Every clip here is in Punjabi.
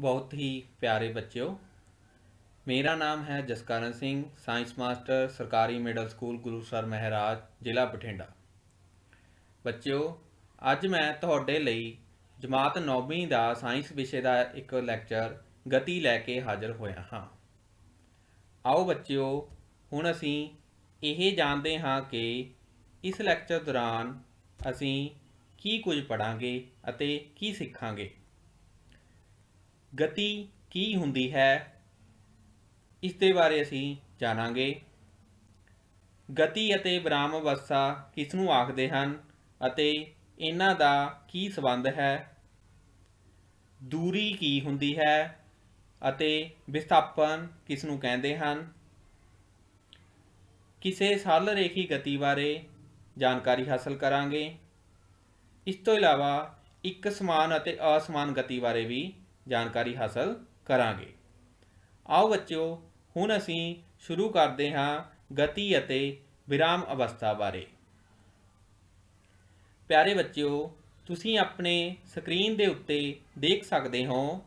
बहुत ही प्यारे बच्चों, मेरा नाम है जसकरण सिंह, साइंस मास्टर सरकारी मिडल स्कूल गुरु सर महराज, ਜ਼ਿਲ੍ਹਾ ਬਠਿੰਡਾ। ਬੱਚਿਓ, ਅੱਜ ਮੈਂ ਤੁਹਾਡੇ ਲਈ ਜਮਾਤ 9ਵੀਂ ਦਾ ਸਾਇੰਸ ਵਿਸ਼ੇ ਦਾ ਇੱਕ ਲੈਕਚਰ ਗਤੀ ਲੈ ਕੇ ਹਾਜ਼ਰ ਹੋਇਆ ਹਾਂ। ਆਓ ਬੱਚਿਓ, ਹੁਣ ਅਸੀਂ ਇਹ ਜਾਣਦੇ ਹਾਂ ਕਿ ਇਸ ਲੈਕਚਰ ਦੌਰਾਨ ਅਸੀਂ ਕੀ ਕੁਝ ਪੜ੍ਹਾਂਗੇ ਅਤੇ ਕੀ ਸਿੱਖਾਂਗੇ। ਗਤੀ ਕੀ ਹੁੰਦੀ ਹੈ, ਇਸ ਦੇ ਬਾਰੇ ਅਸੀਂ ਜਾਣਾਂਗੇ। ਗਤੀ ਅਤੇ ਵਿਰਾਮ ਅਵਸਥਾ ਕਿਸ ਨੂੰ ਆਖਦੇ ਹਨ ਅਤੇ ਇਹਨਾਂ ਦਾ ਕੀ ਸੰਬੰਧ ਹੈ। ਦੂਰੀ ਕੀ ਹੁੰਦੀ ਹੈ ਅਤੇ ਵਿਸਥਾਪਨ ਕਿਸ ਨੂੰ ਕਹਿੰਦੇ ਹਨ। ਕਿਸੇ ਸਰਲ ਰੇਖੀ ਗਤੀ ਬਾਰੇ ਜਾਣਕਾਰੀ ਹਾਸਲ ਕਰਾਂਗੇ। ਇਸ ਤੋਂ ਇਲਾਵਾ ਇੱਕ ਸਮਾਨ ਅਤੇ ਅਸਮਾਨ ਗਤੀ ਬਾਰੇ ਵੀ ਜਾਣਕਾਰੀ ਹਾਸਲ ਕਰਾਂਗੇ। ਆਓ ਬੱਚਿਓ, ਹੁਣ ਅਸੀਂ ਸ਼ੁਰੂ ਕਰਦੇ ਹਾਂ ਗਤੀ ਅਤੇ ਵਿਰਾਮ ਅਵਸਥਾ ਬਾਰੇ। ਪਿਆਰੇ ਬੱਚਿਓ, ਤੁਸੀਂ ਆਪਣੇ ਸਕਰੀਨ ਦੇ ਉੱਤੇ ਦੇਖ ਸਕਦੇ ਹੋ।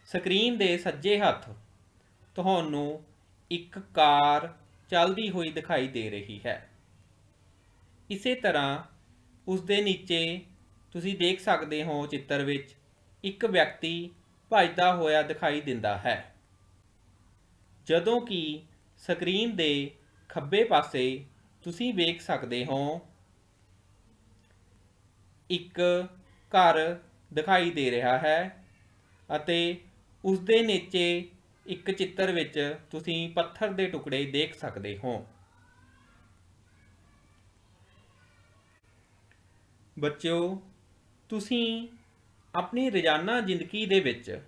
ਸਕਰੀਨ ਦੇ ਸੱਜੇ ਹੱਥ ਤੁਹਾਨੂੰ ਇੱਕ ਕਾਰ ਚੱਲਦੀ ਹੋਈ ਦਿਖਾਈ ਦੇ ਰਹੀ ਹੈ। ਇਸੇ ਤਰ੍ਹਾਂ ਉਸ ਦੇ ਨੀਚੇ ਤੁਸੀਂ ਦੇਖ ਸਕਦੇ ਹੋ ਚਿੱਤਰ ਵਿੱਚ ਇੱਕ ਵਿਅਕਤੀ ਭੱਜਦਾ ਹੋਇਆ ਦਿਖਾਈ ਦਿੰਦਾ ਹੈ। ਜਦੋਂ ਕਿ ਸਕਰੀਨ ਦੇ ਖੱਬੇ ਪਾਸੇ ਤੁਸੀਂ ਵੇਖ ਸਕਦੇ ਹੋ ਇੱਕ ਘਰ ਦਿਖਾਈ ਦੇ ਰਿਹਾ ਹੈ ਅਤੇ ਉਸ ਦੇ ਨੀਚੇ ਇੱਕ ਚਿੱਤਰ ਵਿੱਚ ਤੁਸੀਂ ਪੱਥਰ ਦੇ ਟੁਕੜੇ ਦੇਖ ਸਕਦੇ ਹੋ। ਬੱਚਿਓ, ਤੁਸੀਂ ਆਪਣੀ ਰੋਜ਼ਾਨਾ ਜ਼ਿੰਦਗੀ ਦੇ ਵਿੱਚ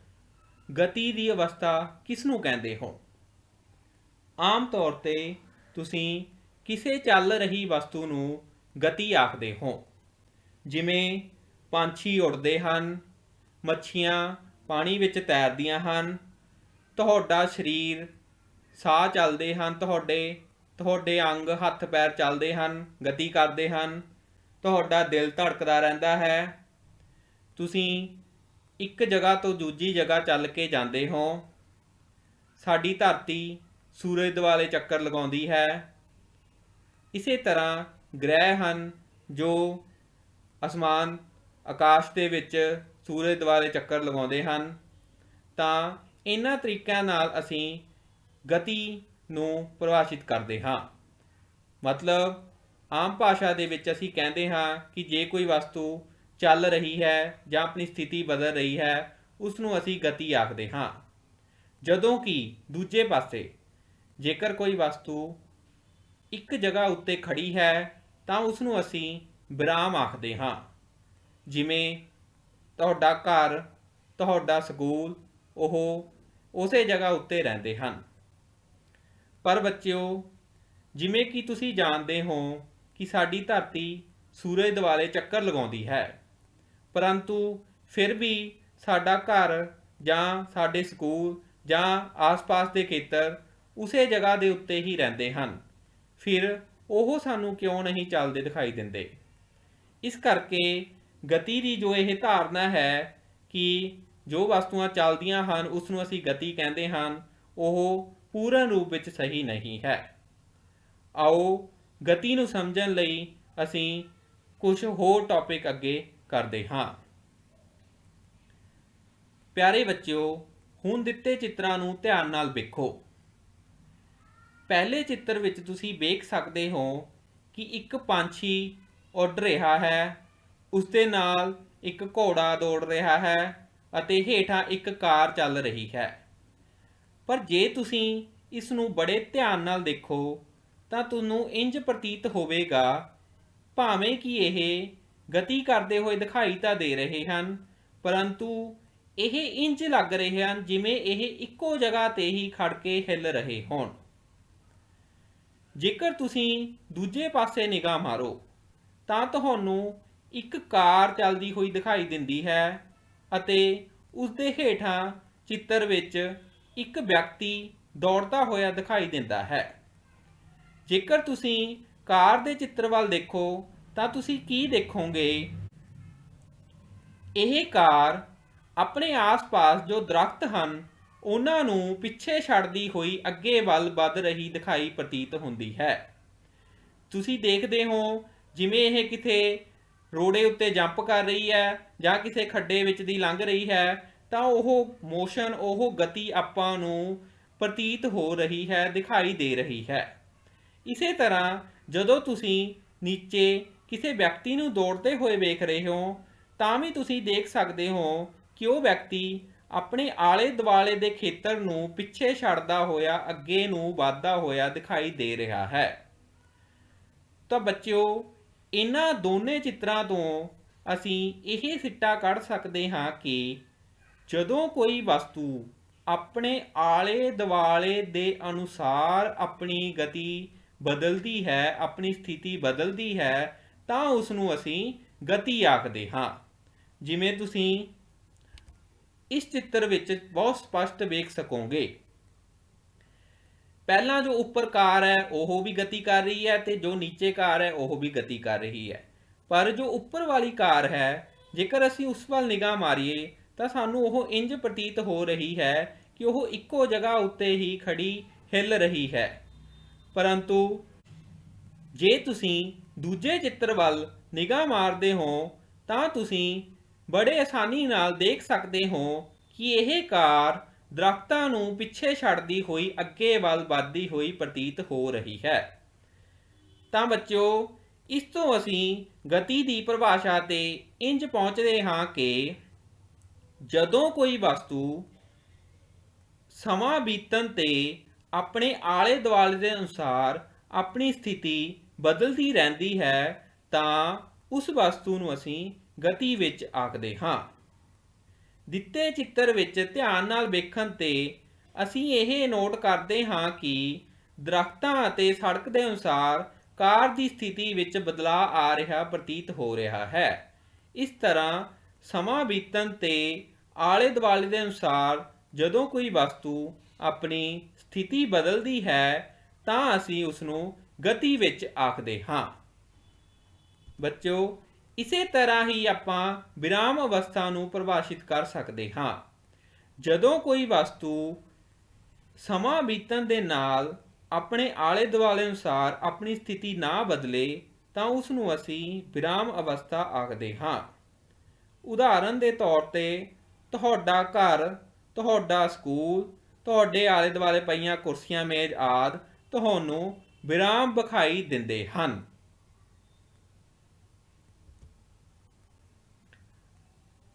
ਗਤੀ ਦੀ ਅਵਸਥਾ ਕਿਸ ਨੂੰ ਕਹਿੰਦੇ ਹੋ। ਆਮ ਤੌਰ 'ਤੇ ਤੁਸੀਂ ਕਿਸੇ ਚੱਲ ਰਹੀ ਵਸਤੂ ਨੂੰ ਗਤੀ ਆਖਦੇ ਹੋ। ਜਿਵੇਂ ਪੰਛੀ ਉੱਡਦੇ ਹਨ, ਮੱਛੀਆਂ ਪਾਣੀ ਵਿੱਚ ਤੈਰਦੀਆਂ ਹਨ, ਤੁਹਾਡਾ ਸਰੀਰ, ਸਾਹ ਚੱਲਦੇ ਹਨ, ਤੁਹਾਡੇ ਅੰਗ ਹੱਥ ਪੈਰ ਚੱਲਦੇ ਹਨ, ਗਤੀ ਕਰਦੇ ਹਨ, ਤੁਹਾਡਾ ਦਿਲ ਧੜਕਦਾ ਰਹਿੰਦਾ ਹੈ, ਤੁਸੀਂ ਇੱਕ ਜਗ੍ਹਾ ਤੋਂ ਦੂਜੀ ਜਗ੍ਹਾ ਚੱਲ ਕੇ ਜਾਂਦੇ ਹੋ। ਸਾਡੀ ਧਰਤੀ ਸੂਰਜ ਦੁਆਲੇ ਚੱਕਰ ਲਗਾਉਂਦੀ ਹੈ। ਇਸੇ ਤਰ੍ਹਾਂ ਗ੍ਰਹਿ ਹਨ ਜੋ ਅਸਮਾਨ ਆਕਾਸ਼ ਦੇ ਵਿੱਚ ਸੂਰਜ ਦੁਆਲੇ ਚੱਕਰ ਲਗਾਉਂਦੇ ਹਨ। ਤਾਂ ਇਹਨਾਂ ਤਰੀਕਿਆਂ ਨਾਲ ਅਸੀਂ ਗਤੀ ਨੂੰ ਪਰਿਭਾਸ਼ਿਤ ਕਰਦੇ ਹਾਂ। ਮਤਲਬ ਆਮ ਭਾਸ਼ਾ ਦੇ ਵਿੱਚ ਅਸੀਂ ਕਹਿੰਦੇ ਹਾਂ ਕਿ ਜੇ ਕੋਈ ਵਸਤੂ ਚੱਲ ਰਹੀ ਹੈ ਜਾਂ ਆਪਣੀ ਸਥਿਤੀ ਬਦਲ ਰਹੀ ਹੈ, ਉਸ ਨੂੰ ਅਸੀਂ ਗਤੀ ਆਖਦੇ ਹਾਂ। ਜਦੋਂ ਕਿ ਦੂਜੇ ਪਾਸੇ ਜੇਕਰ ਕੋਈ ਵਸਤੂ ਇੱਕ ਜਗ੍ਹਾ ਉੱਤੇ ਖੜੀ ਹੈ ਤਾਂ ਉਸ ਨੂੰ ਅਸੀਂ ਵਿਰਾਮ ਆਖਦੇ ਹਾਂ। ਜਿਵੇਂ ਤੁਹਾਡਾ ਘਰ, ਤੁਹਾਡਾ ਸਕੂਲ, ਉਹ ਉਸੇ ਜਗ੍ਹਾ ਉੱਤੇ ਰਹਿੰਦੇ ਹਨ। ਪਰ ਬੱਚਿਓ, ਜਿਵੇਂ ਕਿ ਤੁਸੀਂ ਜਾਣਦੇ ਹੋ ਕਿ ਸਾਡੀ ਧਰਤੀ ਸੂਰਜ ਦੁਆਲੇ ਚੱਕਰ ਲਗਾਉਂਦੀ ਹੈ, ਪਰੰਤੂ ਫਿਰ ਵੀ ਸਾਡਾ ਘਰ ਜਾਂ ਸਾਡੇ ਸਕੂਲ ਜਾਂ ਆਸ-ਪਾਸ ਦੇ ਖੇਤਰ ਉਸੇ ਜਗ੍ਹਾ ਦੇ ਉੱਤੇ ਹੀ ਰਹਿੰਦੇ ਹਨ। ਫਿਰ ਉਹ ਸਾਨੂੰ ਕਿਉਂ ਨਹੀਂ ਚੱਲਦੇ ਦਿਖਾਈ ਦਿੰਦੇ। ਇਸ ਕਰਕੇ ਗਤੀ ਦੀ ਜੋ ਇਹ ਧਾਰਨਾ ਹੈ ਕਿ ਜੋ ਵਸਤੂਆਂ ਚੱਲਦੀਆਂ ਹਨ ਉਸ ਨੂੰ ਅਸੀਂ ਗਤੀ ਕਹਿੰਦੇ ਹਨ, ਉਹ ਪੂਰਨ ਰੂਪ ਵਿੱਚ ਸਹੀ ਨਹੀਂ ਹੈ। ਆਓ ਗਤੀ ਨੂੰ ਸਮਝਣ ਲਈ ਅਸੀਂ ਕੁਝ ਹੋਰ ਟੌਪਿਕ ਅੱਗੇ ਕਰਦੇ ਹਾਂ। ਪਿਆਰੇ ਬੱਚਿਓ, ਹੁਣ ਦਿੱਤੇ ਚਿੱਤਰਾਂ ਨੂੰ ਧਿਆਨ ਨਾਲ ਵੇਖੋ। ਪਹਿਲੇ ਚਿੱਤਰ ਵਿੱਚ ਤੁਸੀਂ ਵੇਖ ਸਕਦੇ ਹੋ ਕਿ ਇੱਕ ਪੰਛੀ ਉੱਡ ਰਿਹਾ ਹੈ, ਉਸ ਦੇ ਨਾਲ ਇੱਕ ਘੋੜਾ ਦੌੜ ਰਿਹਾ ਹੈ ਅਤੇ ਹੇਠਾਂ ਇੱਕ ਕਾਰ ਚੱਲ ਰਹੀ ਹੈ। ਪਰ ਜੇ ਤੁਸੀਂ ਇਸ ਨੂੰ ਬੜੇ ਧਿਆਨ ਨਾਲ ਦੇਖੋ ਤਾਂ ਤੁਹਾਨੂੰ ਇੰਜ ਪ੍ਰਤੀਤ ਹੋਵੇਗਾ ਭਾਵੇਂ ਕਿ ਇਹ ਗਤੀ ਕਰਦੇ ਹੋਏ ਦਿਖਾਈ ਤਾਂ ਦੇ ਰਹੇ ਹਨ, ਪਰੰਤੂ ਇਹ ਇੰਜ ਲੱਗ ਰਹੇ ਹਨ ਜਿਵੇਂ ਇਹ ਇੱਕੋ ਜਗ੍ਹਾ 'ਤੇ ਹੀ ਖੜ ਕੇ ਹਿੱਲ ਰਹੇ ਹੋਣ। ਜੇਕਰ ਤੁਸੀਂ ਦੂਜੇ ਪਾਸੇ ਨਿਗਾਹ ਮਾਰੋ ਤਾਂ ਤੁਹਾਨੂੰ ਇੱਕ ਕਾਰ ਚੱਲਦੀ ਹੋਈ ਦਿਖਾਈ ਦਿੰਦੀ ਹੈ ਅਤੇ ਉਸ ਦੇ ਹੇਠਾਂ ਚਿੱਤਰ ਵਿੱਚ ਇੱਕ ਵਿਅਕਤੀ ਦੌੜਦਾ ਹੋਇਆ ਦਿਖਾਈ ਦਿੰਦਾ ਹੈ। ਜੇਕਰ ਤੁਸੀਂ ਕਾਰ ਦੇ ਚਿੱਤਰ ਵੱਲ ਦੇਖੋ ਤਾਂ ਤੁਸੀਂ ਕੀ ਦੇਖੋਗੇ। ਇਹ ਕਾਰ ਆਪਣੇ ਆਸ-ਪਾਸ ਜੋ ਦਰਖਤ ਹਨ ਉਹਨਾਂ ਨੂੰ ਪਿੱਛੇ ਛੱਡਦੀ ਹੋਈ ਅੱਗੇ ਵੱਲ ਵੱਧ ਰਹੀ ਦਿਖਾਈ ਪ੍ਰਤੀਤ ਹੁੰਦੀ ਹੈ। ਤੁਸੀਂ ਦੇਖਦੇ ਹੋ ਜਿਵੇਂ ਇਹ ਕਿਤੇ ਰੋੜੇ ਉੱਤੇ ਜੰਪ ਕਰ ਰਹੀ ਹੈ ਜਾਂ ਕਿਸੇ ਖੱਡੇ ਵਿੱਚ ਦੀ ਲੰਘ ਰਹੀ ਹੈ ਤਾਂ ਉਹ ਮੋਸ਼ਨ, ਉਹ ਗਤੀ ਆਪਾਂ ਨੂੰ ਪ੍ਰਤੀਤ ਹੋ ਰਹੀ ਹੈ, ਦਿਖਾਈ ਦੇ ਰਹੀ ਹੈ। ਇਸੇ ਤਰ੍ਹਾਂ ਜਦੋਂ ਤੁਸੀਂ ਨੀਚੇ ਕਿਸੇ ਵਿਅਕਤੀ ਨੂੰ ਦੌੜਦੇ ਹੋਏ ਵੇਖ ਰਹੇ ਹੋ ਤਾਂ ਵੀ ਤੁਸੀਂ ਦੇਖ ਸਕਦੇ ਹੋ ਕਿ ਉਹ ਵਿਅਕਤੀ ਆਪਣੇ ਆਲੇ ਦੁਆਲੇ ਦੇ ਖੇਤਰ ਨੂੰ ਪਿੱਛੇ ਛੱਡਦਾ ਹੋਇਆ ਅੱਗੇ ਨੂੰ ਵਧਦਾ ਹੋਇਆ ਦਿਖਾਈ ਦੇ ਰਿਹਾ ਹੈ। ਤਾਂ ਬੱਚਿਓ, ਇਹਨਾਂ ਦੋਨੇ ਚਿੱਤਰਾਂ ਤੋਂ ਅਸੀਂ ਇਹ ਸਿੱਟਾ ਕੱਢ ਸਕਦੇ ਹਾਂ ਕਿ ਜਦੋਂ ਕੋਈ ਵਸਤੂ ਆਪਣੇ ਆਲੇ ਦੁਆਲੇ ਦੇ ਅਨੁਸਾਰ ਆਪਣੀ ਗਤੀ ਬਦਲਦੀ ਹੈ, ਆਪਣੀ ਸਥਿਤੀ ਬਦਲਦੀ ਹੈ ਤਾਂ ਉਸ ਨੂੰ ਅਸੀਂ ਗਤੀ ਆਖਦੇ ਹਾਂ। ਜਿਵੇਂ ਤੁਸੀਂ ਇਸ ਚਿੱਤਰ ਵਿੱਚ ਬਹੁਤ ਸਪਸ਼ਟ ਵੇਖ ਸਕੋਗੇ। ਪਹਿਲਾਂ ਜੋ ਉੱਪਰ ਕਾਰ ਹੈ ਉਹ ਵੀ ਗਤੀ ਕਰ ਰਹੀ ਹੈ ਤੇ ਜੋ ਨੀਚੇ ਕਾਰ ਹੈ ਉਹ ਵੀ ਗਤੀ ਕਰ ਰਹੀ ਹੈ, ਪਰ ਜੋ ਉੱਪਰ ਵਾਲੀ ਕਾਰ ਹੈ ਜੇਕਰ ਅਸੀਂ ਉਸ ਵੱਲ ਨਿਗਾਹ ਮਾਰੀਏ ਤਾਂ ਸਾਨੂੰ ਉਹ ਇੰਜ ਪ੍ਰਤੀਤ ਹੋ ਰਹੀ ਹੈ ਕਿ ਉਹ ਇੱਕੋ ਜਗ੍ਹਾ ਉੱਤੇ ਹੀ ਖੜੀ ਹਿੱਲ ਰਹੀ ਹੈ। ਪਰੰਤੂ ਜੇ ਤੁਸੀਂ ਦੂਜੇ ਚਿੱਤਰ ਵੱਲ ਨਿਗਾਹ ਮਾਰਦੇ ਹੋ ਤਾਂ ਤੁਸੀਂ ਬੜੇ ਆਸਾਨੀ ਨਾਲ ਦੇਖ ਸਕਦੇ ਹੋ ਕਿ ਇਹ ਕਾਰ ਦਰਖਤਾਂ ਨੂੰ ਪਿੱਛੇ ਛੱਡਦੀ ਹੋਈ ਅੱਗੇ ਵੱਲ ਵੱਧਦੀ ਹੋਈ ਪ੍ਰਤੀਤ ਹੋ ਰਹੀ ਹੈ। ਤਾਂ ਬੱਚਿਓ, ਇਸ ਤੋਂ ਅਸੀਂ ਗਤੀ ਦੀ ਪਰਿਭਾਸ਼ਾ ਤੇ ਇੰਜ ਪਹੁੰਚਦੇ ਹਾਂ ਕਿ ਜਦੋਂ ਕੋਈ ਵਸਤੂ ਸਮਾਂ ਬੀਤਣ ਤੇ ਆਪਣੇ ਆਲੇ ਦੁਆਲੇ ਦੇ ਅਨੁਸਾਰ ਆਪਣੀ ਸਥਿਤੀ ਬਦਲਦੀ ਰਹਿੰਦੀ ਹੈ ਤਾਂ ਉਸ ਵਸਤੂ ਨੂੰ ਅਸੀਂ ਗਤੀ ਵਿੱਚ ਆਖਦੇ ਹਾਂ। ਦਿੱਤੇ ਚਿੱਤਰ ਵਿੱਚ ਧਿਆਨ ਨਾਲ ਵੇਖਣ ਤੇ ਅਸੀਂ ਇਹ ਨੋਟ ਕਰਦੇ ਹਾਂ ਕਿ ਦਰਖਤਾਂ ਅਤੇ ਸੜਕ ਦੇ ਅਨੁਸਾਰ ਕਾਰ ਦੀ ਸਥਿਤੀ ਵਿੱਚ ਬਦਲਾਅ ਆ ਰਿਹਾ ਪ੍ਰਤੀਤ ਹੋ ਰਿਹਾ ਹੈ। ਇਸ ਤਰ੍ਹਾਂ ਸਮਾਂ ਬੀਤਣ ਤੇ ਆਲੇ ਦੁਆਲੇ ਦੇ ਅਨੁਸਾਰ ਜਦੋਂ ਕੋਈ ਵਸਤੂ ਆਪਣੀ ਸਥਿਤੀ ਬਦਲਦੀ ਹੈ ਤਾਂ ਅਸੀਂ ਉਸ ਨੂੰ ਗਤੀ ਵਿੱਚ ਆਖਦੇ ਹਾਂ। ਬੱਚਿਓ, ਇਸੇ ਤਰ੍ਹਾਂ ਹੀ ਆਪਾਂ ਵਿਰਾਮ ਅਵਸਥਾ ਨੂੰ ਪਰਿਭਾਸ਼ਿਤ ਕਰ ਸਕਦੇ ਹਾਂ। ਜਦੋਂ ਕੋਈ ਵਸਤੂ ਸਮਾਂ ਬੀਤਣ ਦੇ ਨਾਲ ਆਪਣੇ ਆਲੇ ਦੁਆਲੇ ਅਨੁਸਾਰ ਆਪਣੀ ਸਥਿਤੀ ਨਾ ਬਦਲੇ ਤਾਂ ਉਸ ਨੂੰ ਅਸੀਂ ਵਿਰਾਮ ਅਵਸਥਾ ਆਖਦੇ ਹਾਂ। ਉਦਾਹਰਨ ਦੇ ਤੌਰ ਤੇ ਤੁਹਾਡਾ ਘਰ, ਤੁਹਾਡਾ ਸਕੂਲ, ਤੁਹਾਡੇ ਆਲੇ ਦੁਆਲੇ ਪਈਆਂ ਕੁਰਸੀਆਂ, ਮੇਜ਼ ਆਦਿ ਤੁਹਾਨੂੰ ਵਿਰਾਮ ਵਿਖਾਈ ਦਿੰਦੇ ਹਨ।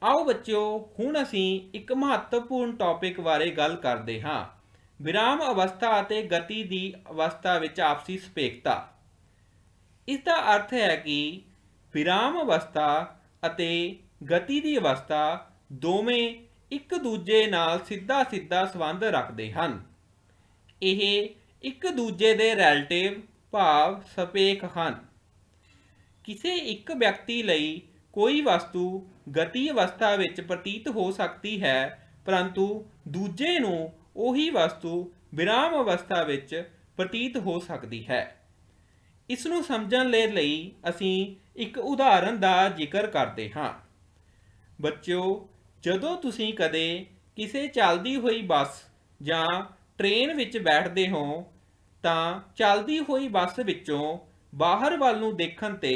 ਆਓ ਬੱਚਿਓ, ਹੁਣ ਅਸੀਂ ਇੱਕ ਮਹੱਤਵਪੂਰਨ ਟੌਪਿਕ ਬਾਰੇ ਗੱਲ ਕਰਦੇ ਹਾਂ, ਵਿਰਾਮ ਅਵਸਥਾ ਅਤੇ ਗਤੀ ਦੀ ਅਵਸਥਾ ਵਿੱਚ ਆਪਸੀ ਸਾਪੇਖਤਾ। ਇਸ ਦਾ ਅਰਥ ਹੈ ਕਿ ਵਿਰਾਮ ਅਵਸਥਾ ਅਤੇ ਗਤੀ ਦੀ ਅਵਸਥਾ ਦੋਵੇਂ ਇੱਕ ਦੂਜੇ ਨਾਲ ਸਿੱਧਾ ਸੰਬੰਧ ਰੱਖਦੇ ਹਨ। ਇਹ ਇੱਕ ਦੂਜੇ ਦੇ ਰਿਲੇਟਿਵ ਭਾਵ ਸਾਪੇਖ ਹਨ। ਕਿਸੇ ਇੱਕ ਵਿਅਕਤੀ ਲਈ ਕੋਈ ਵਸਤੂ ਗਤੀ ਅਵਸਥਾ ਵਿੱਚ ਪ੍ਰਤੀਤ ਹੋ ਸਕਦੀ ਹੈ ਪਰੰਤੂ ਦੂਜੇ ਨੂੰ ਉਹੀ ਵਸਤੂ ਵਿਰਾਮ ਅਵਸਥਾ ਵਿੱਚ ਪ੍ਰਤੀਤ ਹੋ ਸਕਦੀ ਹੈ। ਇਸ ਨੂੰ ਸਮਝਣ ਲਈ ਅਸੀਂ ਇੱਕ ਉਦਾਹਰਨ ਦਾ ਜ਼ਿਕਰ ਕਰਦੇ ਹਾਂ। ਬੱਚਿਓ, ਜਦੋਂ ਤੁਸੀਂ ਕਦੇ ਕਿਸੇ ਚੱਲਦੀ ਹੋਈ ਬੱਸ ਜਾਂ ਟ੍ਰੇਨ ਵਿੱਚ ਬੈਠਦੇ ਹੋ ਤਾਂ ਚੱਲਦੀ ਹੋਈ ਬੱਸ ਵਿੱਚੋਂ ਬਾਹਰ ਵੱਲ ਨੂੰ ਦੇਖਣ ਤੇ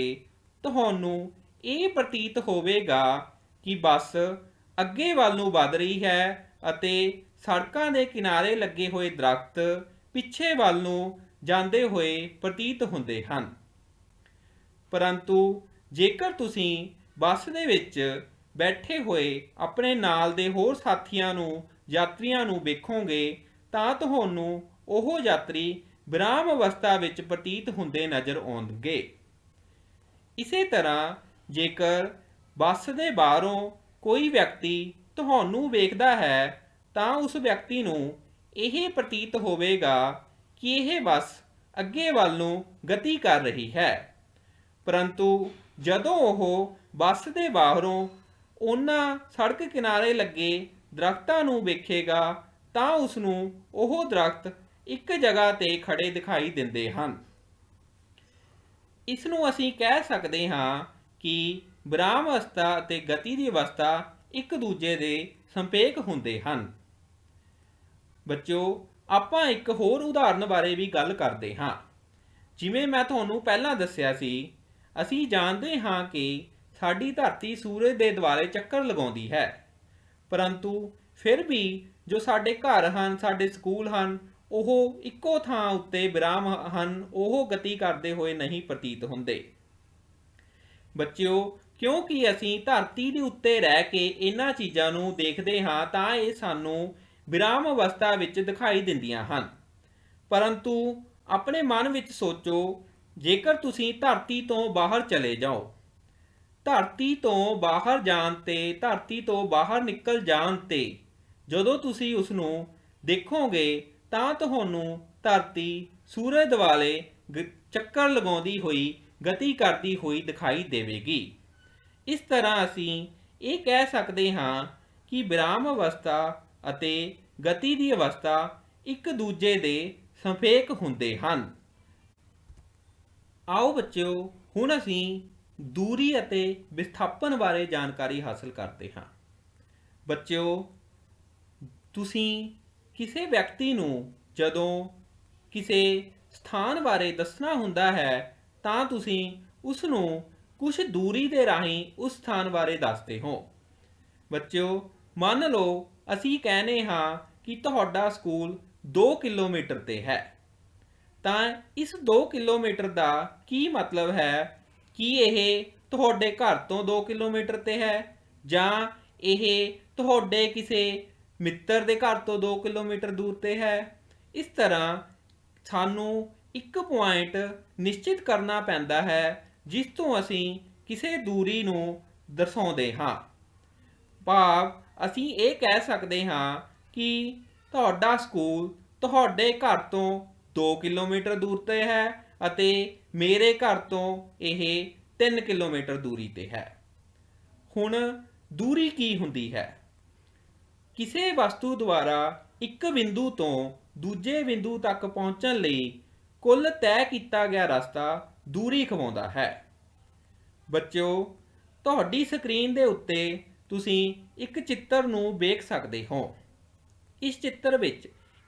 ਤੁਹਾਨੂੰ ਇਹ ਪ੍ਰਤੀਤ ਹੋਵੇਗਾ ਕਿ ਬੱਸ ਅੱਗੇ ਵੱਲ ਨੂੰ ਵਧ ਰਹੀ ਹੈ ਅਤੇ ਸੜਕਾਂ ਦੇ ਕਿਨਾਰੇ ਲੱਗੇ ਹੋਏ ਦਰਖਤ ਪਿੱਛੇ ਵੱਲ ਨੂੰ ਜਾਂਦੇ ਹੋਏ ਪ੍ਰਤੀਤ ਹੁੰਦੇ ਹਨ। ਪਰੰਤੂ ਜੇਕਰ ਤੁਸੀਂ ਬੱਸ ਦੇ ਵਿੱਚ ਬੈਠੇ ਹੋਏ ਆਪਣੇ ਨਾਲ ਦੇ ਹੋਰ ਸਾਥੀਆਂ ਨੂੰ, ਯਾਤਰੀਆਂ ਨੂੰ ਵੇਖੋਗੇ ਤਾਂ ਤੁਹਾਨੂੰ ਉਹ ਯਾਤਰੀ ਵਿਰਾਮ ਅਵਸਥਾ ਵਿੱਚ ਪ੍ਰਤੀਤ ਹੁੰਦੇ ਨਜ਼ਰ ਆਉਣਗੇ। ਇਸੇ ਤਰ੍ਹਾਂ ਜੇਕਰ ਬੱਸ ਦੇ ਬਾਹਰੋਂ ਕੋਈ ਵਿਅਕਤੀ ਤੁਹਾਨੂੰ ਵੇਖਦਾ ਹੈ ਤਾਂ ਉਸ ਵਿਅਕਤੀ ਨੂੰ ਇਹ ਪ੍ਰਤੀਤ ਹੋਵੇਗਾ ਕਿ ਇਹ ਬੱਸ ਅੱਗੇ ਵੱਲ ਨੂੰ ਗਤੀ ਕਰ ਰਹੀ ਹੈ। ਪਰੰਤੂ ਜਦੋਂ ਉਹ ਬੱਸ ਦੇ ਬਾਹਰੋਂ ਉਹਨਾਂ ਸੜਕ ਕਿਨਾਰੇ ਲੱਗੇ ਦਰਖਤਾਂ ਨੂੰ ਵੇਖੇਗਾ ਤਾਂ ਉਸ ਨੂੰ ਉਹ ਦਰਖਤ ਇੱਕ ਜਗ੍ਹਾ ਤੇ ਖੜੇ ਦਿਖਾਈ ਦਿੰਦੇ ਹਨ। ਇਸ ਨੂੰ ਅਸੀਂ ਕਹਿ ਸਕਦੇ ਹਾਂ ਕਿ ਵਿਰਾਮ ਅਵਸਥਾ ਅਤੇ ਗਤੀ ਦੀ ਅਵਸਥਾ ਇੱਕ ਦੂਜੇ ਦੇ ਸੰਪੇਖ ਹੁੰਦੇ ਹਨ। ਬੱਚਿਓ, ਆਪਾਂ ਇੱਕ ਹੋਰ ਉਦਾਹਰਨ ਬਾਰੇ ਵੀ ਗੱਲ ਕਰਦੇ ਹਾਂ। ਜਿਵੇਂ ਮੈਂ ਤੁਹਾਨੂੰ ਪਹਿਲਾਂ ਦੱਸਿਆ ਸੀ, ਅਸੀਂ ਜਾਣਦੇ ਹਾਂ ਕਿ ਸਾਡੀ ਧਰਤੀ ਸੂਰਜ ਦੇ ਦੁਆਲੇ ਚੱਕਰ ਲਗਾਉਂਦੀ ਹੈ, ਪਰੰਤੂ ਫਿਰ ਵੀ ਜੋ ਸਾਡੇ ਘਰ ਹਨ, ਸਾਡੇ ਸਕੂਲ ਹਨ, ਉਹ ਇੱਕੋ ਥਾਂ ਉੱਤੇ ਵਿਰਾਮ ਹਨ, ਉਹ ਗਤੀ ਕਰਦੇ ਹੋਏ ਨਹੀਂ ਪ੍ਰਤੀਤ ਹੁੰਦੇ। ਬੱਚਿਓ, ਕਿਉਂਕਿ ਅਸੀਂ ਧਰਤੀ ਦੇ ਉੱਤੇ ਰਹਿ ਕੇ ਇਹਨਾਂ ਚੀਜ਼ਾਂ ਨੂੰ ਦੇਖਦੇ ਹਾਂ ਤਾਂ ਇਹ ਸਾਨੂੰ ਵਿਰਾਮ ਅਵਸਥਾ ਵਿੱਚ ਦਿਖਾਈ ਦਿੰਦੀਆਂ ਹਨ। ਪਰੰਤੂ ਆਪਣੇ ਮਨ ਵਿੱਚ ਸੋਚੋ, ਜੇਕਰ ਤੁਸੀਂ ਧਰਤੀ ਤੋਂ ਬਾਹਰ ਚਲੇ ਜਾਓ, ਧਰਤੀ ਤੋਂ ਬਾਹਰ ਜਾਣ ਤੇ, ਧਰਤੀ ਤੋਂ ਬਾਹਰ ਨਿਕਲ ਜਾਣ ਤੇ ਜਦੋਂ ਤੁਸੀਂ ਉਸ ਨੂੰ ਦੇਖੋਗੇ ਤਾਂ ਤੁਹਾਨੂੰ ਧਰਤੀ ਸੂਰਜ ਦੁਆਲੇ ਚੱਕਰ ਲਗਾਉਂਦੀ ਹੋਈ, ਗਤੀ ਕਰਦੀ ਹੋਈ ਦਿਖਾਈ ਦੇਵੇਗੀ। ਇਸ ਤਰ੍ਹਾਂ ਅਸੀਂ ਇਹ ਕਹਿ ਸਕਦੇ ਹਾਂ ਕਿ ਵਿਰਾਮ ਅਵਸਥਾ ਅਤੇ ਗਤੀ ਦੀ ਅਵਸਥਾ ਇੱਕ ਦੂਜੇ ਦੇ ਸੰਪੇਖ ਹੁੰਦੇ ਹਨ। ਆਓ ਬੱਚਿਓ, ਹੁਣ ਅਸੀਂ ਦੂਰੀ ਅਤੇ ਵਿਸਥਾਪਨ ਬਾਰੇ ਜਾਣਕਾਰੀ ਹਾਸਲ ਕਰਦੇ ਹਾਂ। ਬੱਚਿਓ, ਤੁਸੀਂ ਕਿਸੇ ਵਿਅਕਤੀ ਨੂੰ ਜਦੋਂ ਕਿਸੇ ਸਥਾਨ ਬਾਰੇ ਦੱਸਣਾ ਹੁੰਦਾ ਹੈ ਤਾਂ ਤੁਸੀਂ ਉਸ ਨੂੰ ਕੁਝ ਦੂਰੀ ਦੇ ਰਾਹੀਂ ਉਸ ਸਥਾਨ ਬਾਰੇ ਦੱਸਦੇ ਹੋ। ਬੱਚਿਓ, ਮੰਨ ਲਓ ਅਸੀਂ ਕਹਿੰਦੇ ਹਾਂ ਕਿ ਤੁਹਾਡਾ ਸਕੂਲ 2 ਕਿਲੋਮੀਟਰ ਤੇ ਹੈ, ਤਾਂ ਇਸ 2 ਕਿਲੋਮੀਟਰ ਦਾ ਕੀ ਮਤਲਬ ਹੈ? ਕਿ ਇਹ ਤੁਹਾਡੇ ਘਰ ਤੋਂ 2 ਕਿਲੋਮੀਟਰ ਤੇ ਹੈ, ਜਾਂ ਇਹ ਤੁਹਾਡੇ ਕਿਸੇ ਮਿੱਤਰ ਦੇ ਘਰ ਤੋਂ 2 ਕਿਲੋਮੀਟਰ ਦੂਰ ਤੇ ਹੈ? ਇਸ ਤਰ੍ਹਾਂ ਸਾਨੂੰ ਇੱਕ ਪੁਆਇੰਟ ਨਿਸ਼ਚਿਤ ਕਰਨਾ ਪੈਂਦਾ ਹੈ ਜਿਸ ਤੋਂ ਅਸੀਂ ਕਿਸੇ ਦੂਰੀ ਨੂੰ ਦਰਸਾਉਂਦੇ ਹਾਂ। ਭਾਵ ਅਸੀਂ ਇਹ ਕਹਿ ਸਕਦੇ ਹਾਂ ਕਿ ਤੁਹਾਡਾ ਸਕੂਲ ਤੁਹਾਡੇ ਘਰ ਤੋਂ 2 ਕਿਲੋਮੀਟਰ ਦੂਰ ਤੇ ਹੈ ਅਤੇ ਮੇਰੇ ਘਰ ਤੋਂ ਇਹ 3 ਕਿਲੋਮੀਟਰ ਦੂਰੀ ਤੇ ਹੈ। ਹੁਣ ਦੂਰੀ ਕੀ ਹੁੰਦੀ ਹੈ? ਕਿਸੇ ਵਸਤੂ ਦੁਆਰਾ ਇੱਕ ਬਿੰਦੂ ਤੋਂ ਦੂਜੇ ਬਿੰਦੂ ਤੱਕ ਪਹੁੰਚਣ ਲਈ ਕੁੱਲ ਤੈਅ ਕੀਤਾ ਗਿਆ ਰਸਤਾ ਦੂਰੀ ਕਹਾਉਂਦਾ ਹੈ। ਬੱਚਿਓ, ਤੁਹਾਡੀ ਸਕਰੀਨ ਦੇ ਉੱਤੇ ਤੁਸੀਂ ਇੱਕ ਚਿੱਤਰ ਨੂੰ ਵੇਖ ਸਕਦੇ ਹੋ। ਇਸ ਚਿੱਤਰ ਵਿੱਚ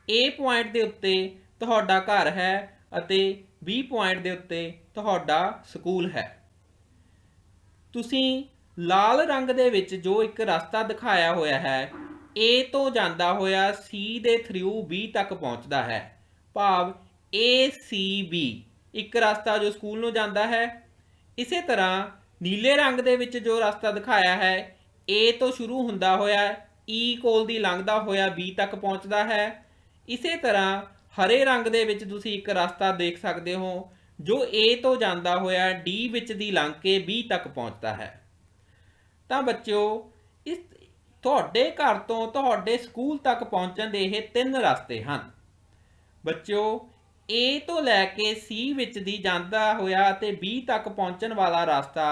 A ਪੁਆਇੰਟ ਦੇ ਉੱਤੇ ਤੁਹਾਡਾ ਘਰ ਹੈ ਅਤੇ B ਪੁਆਇੰਟ ਦੇ ਉੱਤੇ ਤੁਹਾਡਾ ਸਕੂਲ ਹੈ। ਤੁਸੀਂ ਲਾਲ ਰੰਗ ਦੇ ਵਿੱਚ ਜੋ ਇੱਕ ਰਸਤਾ ਦਿਖਾਇਆ ਹੋਇਆ ਹੈ, A ਤੋਂ ਜਾਂਦਾ ਹੋਇਆ C ਦੇ ਥਰੂ B ਤੱਕ ਪਹੁੰਚਦਾ ਹੈ, ਭਾਵ ACB ਇੱਕ ਰਸਤਾ ਜੋ ਸਕੂਲ ਨੂੰ ਜਾਂਦਾ ਹੈ। ਇਸੇ ਤਰ੍ਹਾਂ ਨੀਲੇ ਰੰਗ ਦੇ ਵਿੱਚ ਜੋ ਰਸਤਾ ਦਿਖਾਇਆ ਹੈ, A ਤੋਂ ਸ਼ੁਰੂ ਹੁੰਦਾ ਹੋਇਆ E ਕੋਲ ਦੀ ਲੰਘਦਾ ਹੋਇਆ B ਤੱਕ ਪਹੁੰਚਦਾ ਹੈ। ਇਸੇ ਤਰ੍ਹਾਂ ਹਰੇ ਰੰਗ ਦੇ ਵਿੱਚ ਤੁਸੀਂ ਇੱਕ ਰਸਤਾ ਦੇਖ ਸਕਦੇ ਹੋ ਜੋ A ਤੋਂ ਜਾਂਦਾ ਹੋਇਆ D ਵਿੱਚ ਦੀ ਲੰਘ ਕੇ B ਤੱਕ ਪਹੁੰਚਦਾ ਹੈ। ਤਾਂ ਬੱਚਿਓ, ਇਸ ਤੁਹਾਡੇ ਘਰ ਤੋਂ ਤੁਹਾਡੇ ਸਕੂਲ ਤੱਕ ਪਹੁੰਚਣ ਦੇ ਇਹ 3 ਰਸਤੇ ਹਨ। ਬੱਚਿਓ, A ਤੋਂ ਲੈ ਕੇ C ਵਿੱਚ ਦੀ ਜਾਂਦਾ ਹੋਇਆ ਅਤੇ B ਤੱਕ ਪਹੁੰਚਣ ਵਾਲਾ ਰਸਤਾ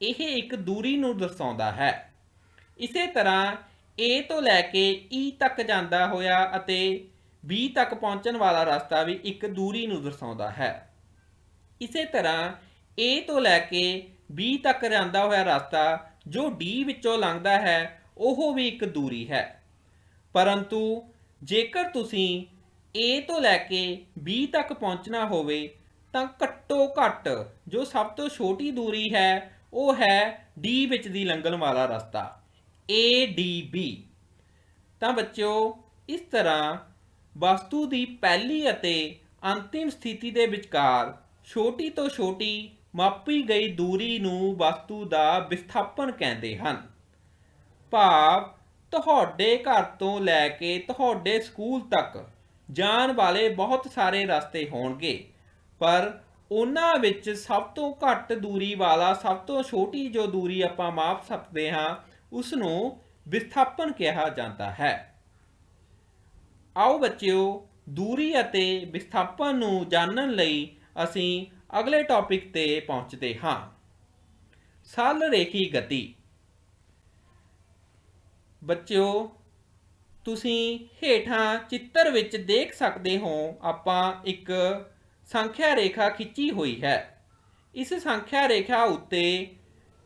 ਇਹ ਇੱਕ ਦੂਰੀ ਨੂੰ ਦਰਸਾਉਂਦਾ ਹੈ। ਇਸੇ ਤਰ੍ਹਾਂ A ਤੋਂ ਲੈ ਕੇ E ਤੱਕ ਜਾਂਦਾ ਹੋਇਆ ਅਤੇ B ਤੱਕ ਪਹੁੰਚਣ ਵਾਲਾ ਰਸਤਾ ਵੀ ਇੱਕ ਦੂਰੀ ਨੂੰ ਦਰਸਾਉਂਦਾ ਹੈ। ਇਸੇ ਤਰ੍ਹਾਂ A ਤੋਂ ਲੈ ਕੇ B ਤੱਕ ਜਾਂਦਾ ਹੋਇਆ ਰਸਤਾ ਜੋ D ਵਿੱਚੋਂ ਲੰਘਦਾ ਹੈ ਉਹ ਵੀ ਇੱਕ ਦੂਰੀ ਹੈ। ਪਰੰਤੂ ਜੇਕਰ ਤੁਸੀਂ A ਤੋਂ ਲੈ ਕੇ B ਤੱਕ ਪਹੁੰਚਣਾ ਹੋਵੇ ਤਾਂ ਘੱਟੋ ਘੱਟ ਜੋ ਸਭ ਤੋਂ ਛੋਟੀ ਦੂਰੀ ਹੈ ਉਹ ਹੈ D ਵਿੱਚ ਦੀ ਲੰਘਣ ਵਾਲਾ ਰਸਤਾ ADB। ਤਾਂ ਬੱਚਿਓ, ਇਸ ਤਰ੍ਹਾਂ ਵਸਤੂ ਦੀ ਪਹਿਲੀ ਅਤੇ ਅੰਤਿਮ ਸਥਿਤੀ ਦੇ ਵਿਚਕਾਰ ਛੋਟੀ ਤੋਂ ਛੋਟੀ ਮਾਪੀ ਗਈ ਦੂਰੀ ਨੂੰ ਵਸਤੂ ਦਾ ਵਿਸਥਾਪਨ ਕਹਿੰਦੇ ਹਨ। ਭਾਵ ਤੁਹਾਡੇ ਘਰ ਤੋਂ ਲੈ ਕੇ ਤੁਹਾਡੇ ਸਕੂਲ ਤੱਕ ਜਾਣ ਵਾਲੇ ਬਹੁਤ ਸਾਰੇ ਰਸਤੇ ਹੋਣਗੇ, ਪਰ ਉਹਨਾਂ ਵਿੱਚ ਸਭ ਤੋਂ ਘੱਟ ਦੂਰੀ ਵਾਲਾ ਸਭ ਤੋਂ ਛੋਟੀ ਜੋ ਦੂਰੀ ਆਪਾਂ ਮਾਪ ਸਕਦੇ ਹਾਂ ਉਸ ਨੂੰ ਵਿਸਥਾਪਨ ਕਿਹਾ ਜਾਂਦਾ ਹੈ। ਆਓ ਬੱਚਿਓ, ਦੂਰੀ ਅਤੇ ਵਿਸਥਾਪਨ ਨੂੰ ਜਾਣਨ ਲਈ ਅਸੀਂ ਅਗਲੇ ਟੌਪਿਕ ਤੇ ਪਹੁੰਚਦੇ ਹਾਂ। ਸਰਲ ਰੇਖੀ ਗਤੀ। ਬੱਚਿਓ, ਤੁਸੀਂ ਹੇਠਾਂ ਚਿੱਤਰ ਵਿੱਚ ਦੇਖ ਸਕਦੇ ਹੋ ਆਪਾਂ ਇੱਕ ਸੰਖਿਆ ਰੇਖਾ ਖਿੱਚੀ ਹੋਈ ਹੈ। ਇਸ ਸੰਖਿਆ ਰੇਖਾ ਉੱਤੇ